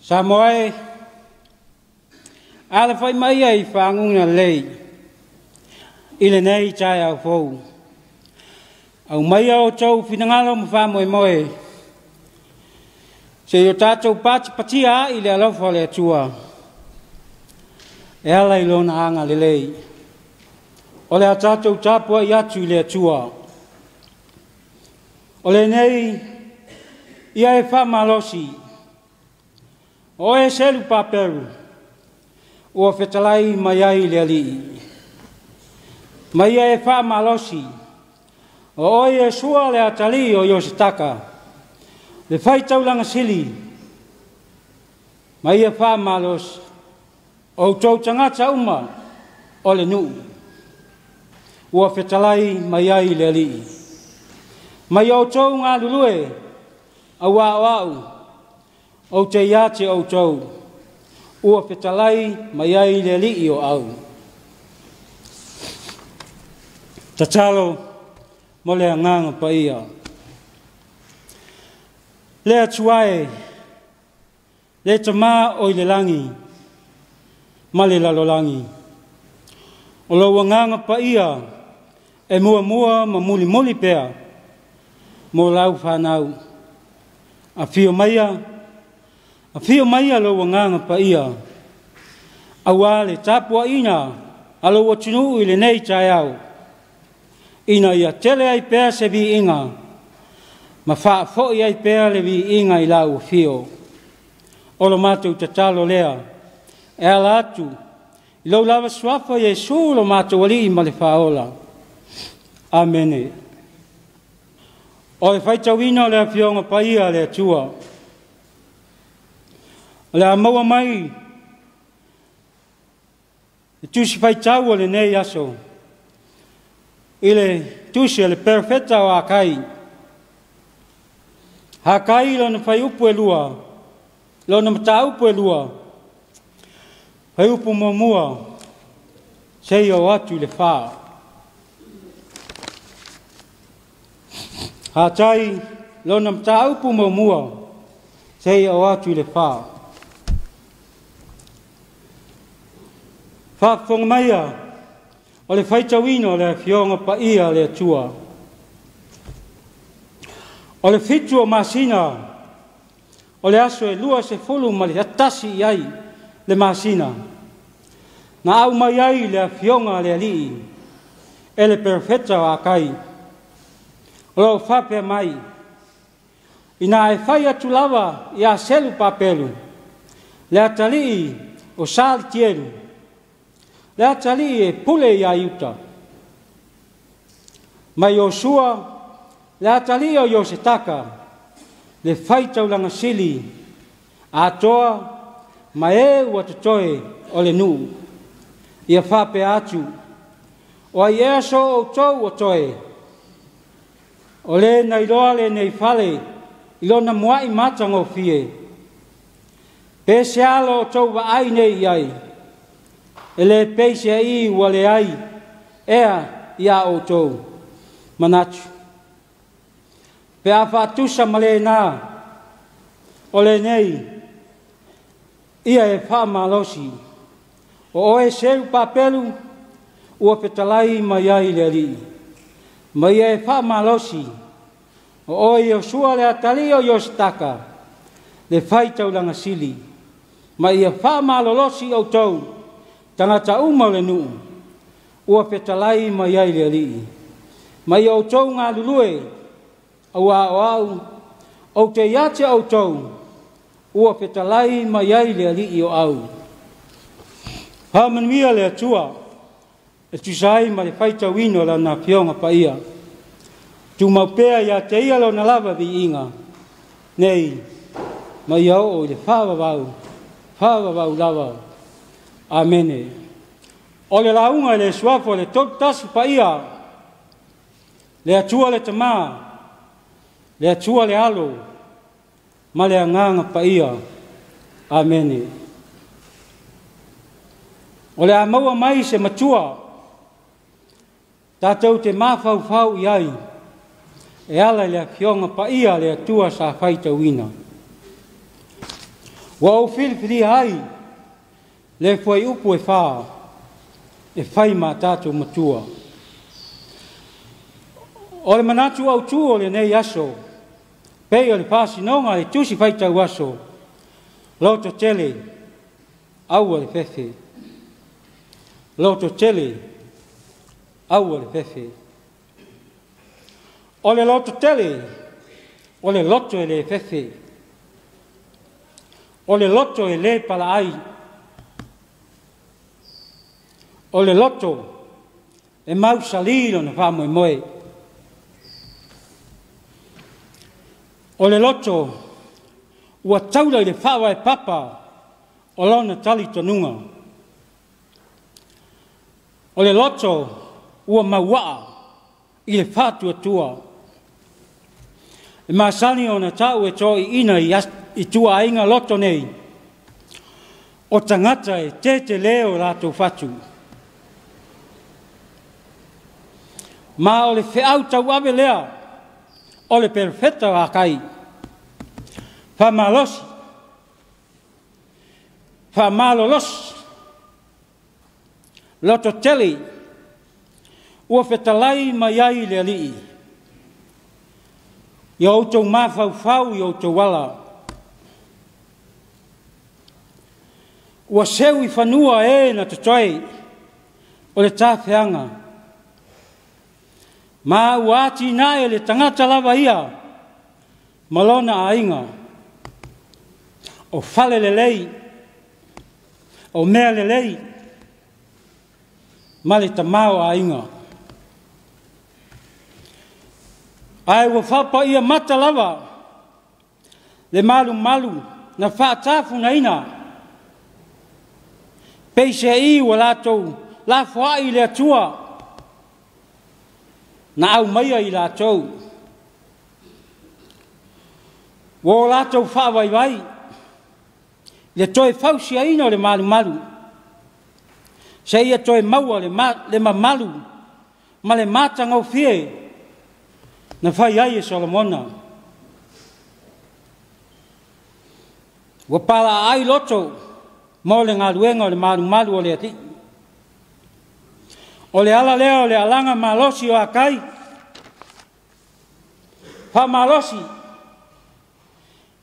Samoe, ala fai mai ai whaanguna lei, ile nei tai au fau. Au mai au tau whingalo mo wha moe moe. Se yo tātou patia ile alofa le atua. E ala ilona anga le lei. O le a tātou tāpua i atu le atua. O le nei, ia e wha malosi. O e selu paperu. O whetalai mai ai le ali. Mai e wha malosi. O e sua le atali o Yositaka. Le whai taulanga sili. Mai e wha malos. O tau tangata uma o le nuu. Ua whetalai mai ai le ali. Mai o tau ngā lulue. Au au. O te iate o tau. Ua whetalai mai ai le ali o au. Tatalo. Mo le nganga pa ia. Le atuae, le tama o le langi, ma le lalolangi. O lo nganga pa ia, e mua ma muli pea, mo lau whanau. A fio maia lo nganga pa ia. Awa le tapua ina, alo watunu i le nei tai au. Ina ia tele ai pēr se vi inga, ma wha fōi ai pēr le vi inga i lau fio. Olo mātou te talo lea, e ala atu, i lau lava swafa Yesu lo mātou ali i ma le whaola. Amene. O le whaitawina le fionga paia le atua. Le a maua mai, e tusi whaitau le nei aso. Ile tusi le perfetta o akai. Hakai lo na fai upu e lua. Lo na mata upu e lua. Fai upu momua. Sei o atu le wha. Hatai lo na mata upu momua. Sei o atu le wha. Wha whongamaya. O le whaitawino le fionga pa ia le atua. O le fitu o masina. O le aso e lua se fulu ma le atasi iai le masina. Na au mai ai le fionga le alii. E le perfetta o akai. O lo whapea mai. Ina e whai atu lava i a selu papelu. Le atalii o sal tieru. Le atali e pule i aiuta. Ma Yosua, le atali o Yositaka, le whaitaulanga sili, a toa, ma e ua tutoe o le nuu. Ia whape atu, o ai easo o tau o toe. O le nairoa le nei fale, ilona muai matango fie. Pese alo o tau wa ai nei iai. Ele peise ai wale ai, ea ia o tau, manatu. Pe a whatusa male nā, o le nei, ia e wha malosi, o oe seru papelu, ua petalai mai ai le ali. Ma ia e wha malosi, o oe o sua le atali o Yositaka, le whaitaulanga sili, ma ia wha malolosi o tau, tangata uma le nuu, ua petalai mai ai le alii. Mai au tau ngā lulue, au au, au te iate au tau, ua petalai mai ai le alii o au. Hamanuia le atua, e tusai ma le whaita wino la na pionga pa ia. Tu maupea ia te ia lo na lava vi inga. Nei, mai au o le whawawau lava. Amene. O le launga le suafo le tot tasu pa ia. Le atua le tama. Le atua le alo. Ma le anganga pa ia. Amene. O le amaua mai se matua. Tātou te mawhau iai. E ala le fionga pa ia le atua sa whaita wina. Wa o fili hai, le foi upu e wha, e whai mā tātou matua. O le manatu au tū o le nei aso, pei o le pāsi nonga le tusi whaitau aso, loto tele, au o le fefe. Loto tele, au o le fefe. O le loto tele, o le loto e le fefe. O le loto e le pala ai. O le loto e mau salilo na wha moe moe. O le loto ua taura i le whawa e papa o lona tali tonunga. O le loto ua mauaa i le whātua tua. E māsani o na tau e tō i ina i tua ainga loto nei. O tangata e te leo rātou whatu. Ma o le whiau tau awe lea, o le perfeta a kai. Whamalosi. Whamalolosi. Loto tele. Ua whetalai mai ai le alii. I outou mawhau i outou wala. Ua seu i whanua e na tutoe o le tāwhianga. Ma ua ati nae le tangata lava ia malona a inga. O whale le lei, o mea le lei, ma le tamao a inga. Ai ua whapa ia mata lava, le malu na whaatafu na ina. Peise i ua lātou, la whaai le atua, na au maia i lātou. Wo lātou whaawaiwai, le toe whausia ina le malu. Se ia toe maua le mamalu, ma le mātangau fie, na whai ai e Solomona. Wa pala ai loto, mo le ngā luenga o le malu o le ati. O le ala leo o le alanga malosi o akai. Wha malosi,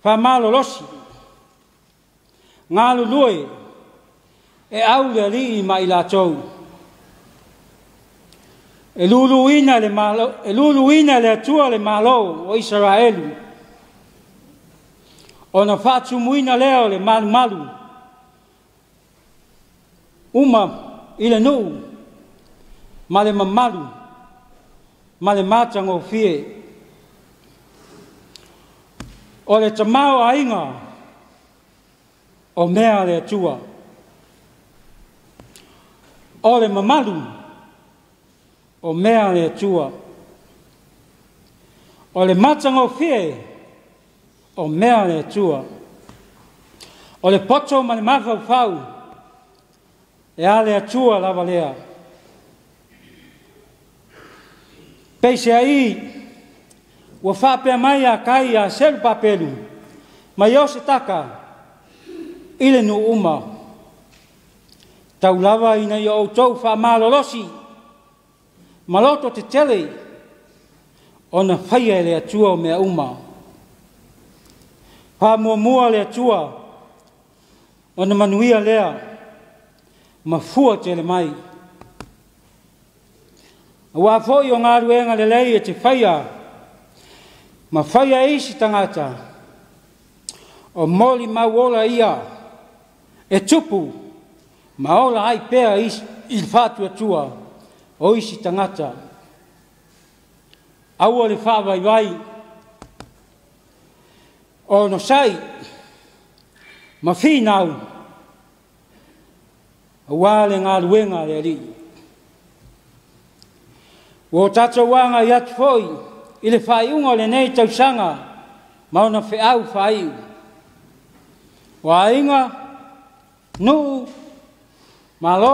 wha malolosi. Ngā lulue, e au le alii ma i lātou. E luluina le atua le malo o Israelu. O na whātu muina leo le malu. Uma i le nuu, ma le mamalu, ma le mātango fie. O le tamao a inga, o mea le atua. O le mamalu, o mea le atua. O le mātango fie, o mea le atua. O le poto ma le mawhau, e ale atua lava lea. Peise ai, ua whapea mai a kai a seru papelu, mai o se taka, ile nu uma. Tau lava ina i o tau wha malolosi, maloto te tele, o na whaia le atua o mea uma. Wha mua le atua, o na manuia lea, ma fua te le mai. Wa foi o ngā ruenga le lei e te whaia, ma whaia isi tangata, o moli mauola ia, e tupu, ma ola ai pēa i whātua tua, o isi tangata. Aua le whāwaiwai, o no sai, ma whinau, wale ngā ruenga le ri. O tatou wanga i atu foi, i le whaiunga le nei tausanga, mauna whiau whaiu. Wa inga, nuu, malo,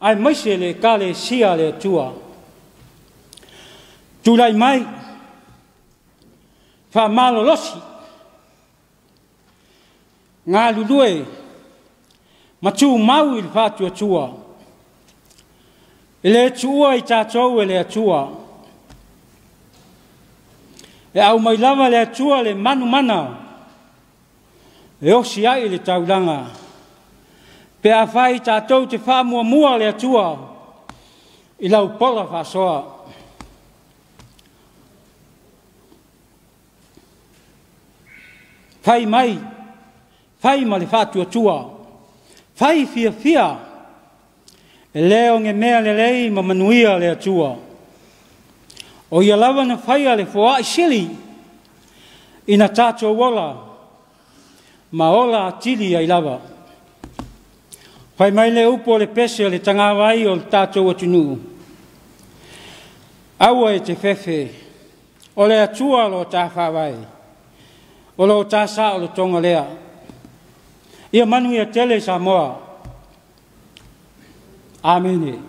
ai maise le kale sia le atua. Tulai mai, wha malo losi. ngā lulue, matu mau i le whātua tua. E le tua i tātou e le atua. E au mai lava le atua le manu mana, e osi ai le taulanga. Pe a whai tātou te wha mua le atua, i lau pola whasoa. Whai mai, whai ma le whātua tua, whai fia fia, e leo nge mea le lei ma manuia le atua. O ia lawa na whai a le whoa i sili, ina tātou wala, ma ola atili ai lava. Whai mai le upo le pese le tangawai o le tātou atunu. Aua e te whewhe, o le atua lo tā whawai. O lo tā sa o lo tonga lea. Ia manu ia tele sa moa. Amene.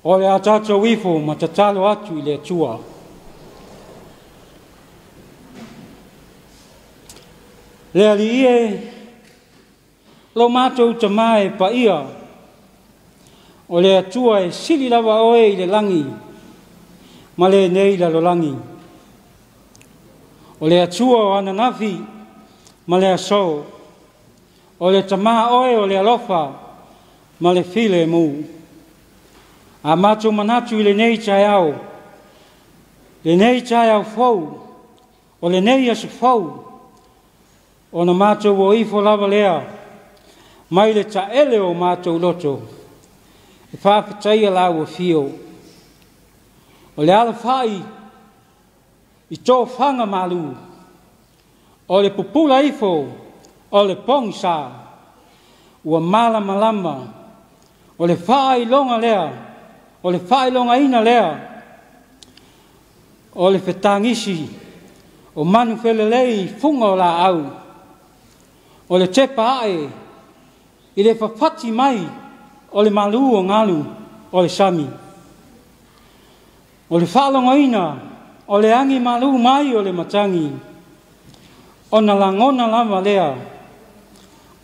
O le a tātou wifo ma te talo atu I le tua. Le ali ie, lo mātou te mae pa ia, o le atua e sili lawa oe I le langi, ma le nei la lo langi. O le atua o ananafi, ma le aso, o le tama oe o le alofa, ma le file mu. A mātou manatu I le nei tai au. Le nei tai au fau. O le nei asu fau. O na mātou o ifo lava lea. Mai le ta ele o mātou loto. E whaapatai a lau o fio. O le ala whai. I tō whanga malu. O le pupula ifo. O le pong sa. Ua mala malama. O le whai longa lea. O le whai longa ina lea. O le whetangisi. O manu whelelei funga o la au. O le tepa ae. I le whapati mai. O le malu o ngalu. O le sami. O le whalonga ina. O le angi malu mai o le matangi. O na langona lama lea.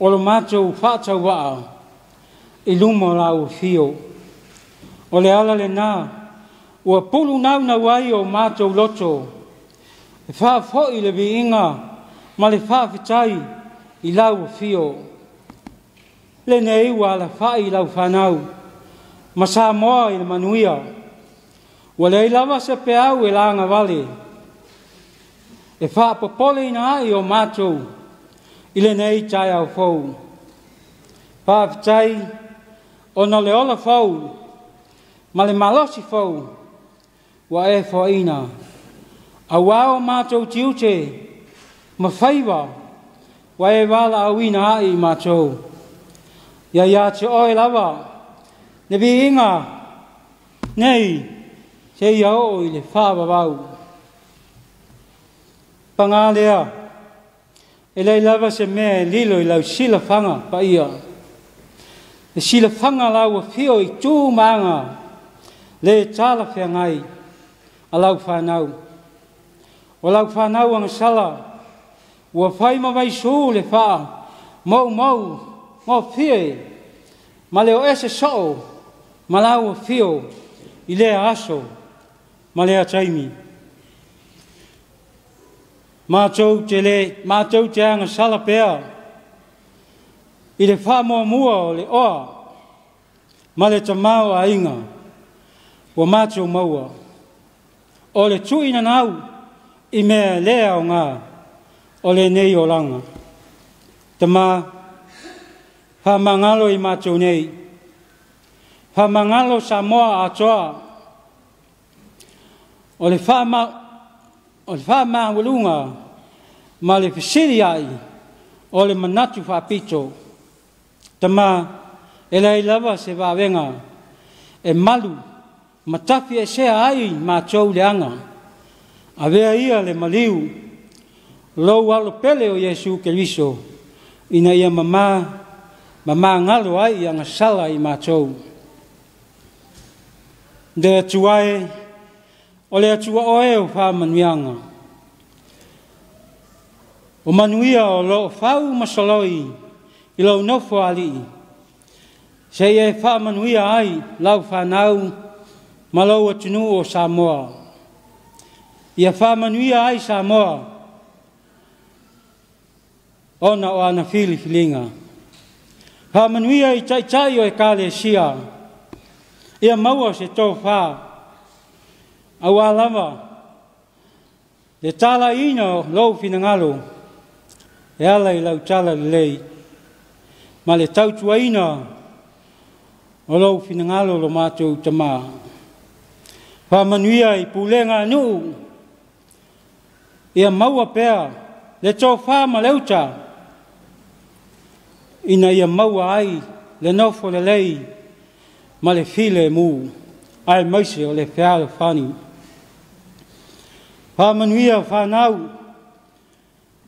O le mātou whātau waa. I lumo la o fio. O le ala le nā. Ua pulu nau na wai o mātou loto. E whaafoi le vi inga. Ma le whaafitai. I lau o fio. Le nei ua la whai lau whanau. Ma sa moa I le manuia. Ua le lava se pe au e langa vale. E whaapopole ina ai o mātou. I le nei tai au fau. Whaafitai. O na le ola fau. Ma le malosi fau. Wa e whaina. A wao mātou tiute. Ma whaiwa. Wa e wala au ina ai mātou. Ia te oe lava. Ne vi inga. Nei. Se ia o I le whawa wau. Panga lea. E lei lava se mea lilo I lau sila whanga pa ia. E sila whanga lau a whio I tū maanga. Le tala whea ngai. A lau whanau. O lau whanau anga sala. Ua whai ma vai sū le wha. Mau mau. Mau whie. Ma leo ese soo. Ma lau a whio. I lea aso. Ma lea taimi. Mātou te anga sala pea. I le wha mua mua o le oa. Ma le tamau a inga. Wa mātou maua. O le tuina nau. I mea lea o ngā. O le nei o langa. Tama. Ha mangalo I mātou nei. Ha mangalo sa moa atoa. O le wha walunga, ma le whisiri ai, o le manatu whapito. Tama, e lei lava se wawenga, e malu, matafi e sea ai ma tau leanga. A vea ia le maliu, lou alo pele o Yesu Keriso, ina ia mama ngalo ai anga sala I ma tau. De tuae, o le atua oe o wha manuianga. O manuia o lo whau masaloi I lau nofo ali. Se e wha manuia ai lau whanau ma lau atunu o Samoa. Ia wha manuia ai Samoa. Ona o ana filinga. Wha manuia I tai o e kale sia. Ia maua se tō wha. Awa lava. Le tala ina lau finangalo. E ala I lau tala lei. Ma le tautua ina o lau finangalo lo mātou tama. Whamanuia I pulenga nuu. Ia maua pea. Le tō whama leuta. Ina ia maua ai. Le nofo le lei. Ma le file mu. Ai maise o le whiala whani. Whamanuia whanau.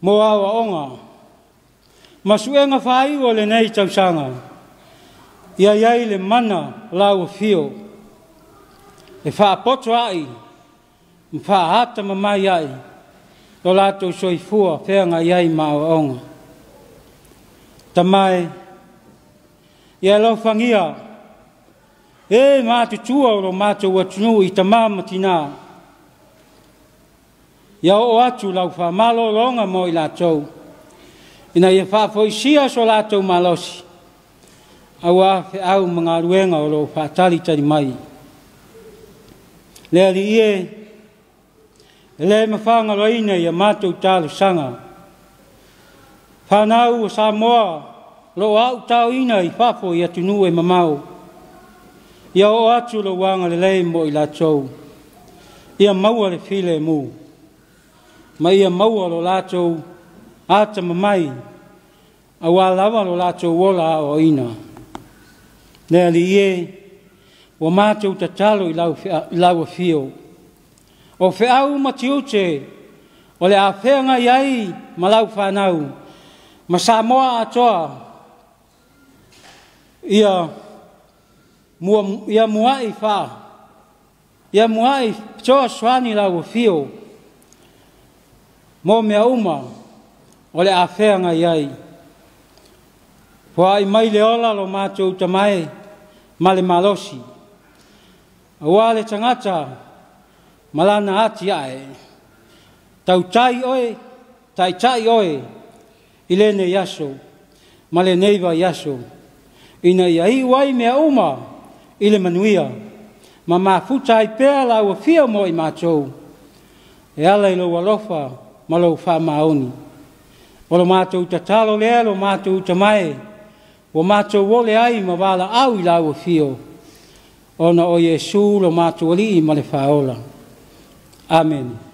Mo awa onga. Masuenga whai o le nei tausanga. Ia iai le mana lau fio. E whaapoto ai. Mwhaata mamai ai. O lato soifua whenga iai ma awa onga. Tamai. Ia lo whangia. E mātu tua o lo mātu watunu I tamama tina. Ia o atu lau wha malo longa mo I lātou. Ina ia wha foisia so lātou malosi. Awa whe au mga ruenga o lo wha tali tari mai. Le ali e le mawhanga loina ia mātou tālu sanga. Whanau o Samoa lo au tau ina I whafo I atunu e mamau. Ia o atu lo wanga le lei mo I la tau. Ia maua le file mu. Ma ia maua lo la tau ata mamai. A walawa lo la tau wola o ina. Le ali e o mātou tatalo I lau a fio. O whiau matiute, o le a whenga iai ma lau whanau. Ma Samoa atoa, ia muai wha. Ia muai toa swani lau a fio. Mo mea uma, o le a whenga iai. Hoa I mai le ola lo mātou tamai, ma le malosi. Awa le tangata, malana ati ae. Tau tai oe, tai oe, ilene yaso, male neiva yaso. Ina iai wai mea uma, ile manuia. Ma mafuta I pēa la ua fia mo I mātou. E ala ilo walofa, malo wha maoni. O lo mātou tatalo lea lo mātou tamae. O mātou wole ai ma wala au I la ua fio. Ona o Yesu lo mātou ali I ma le whaola. Amen.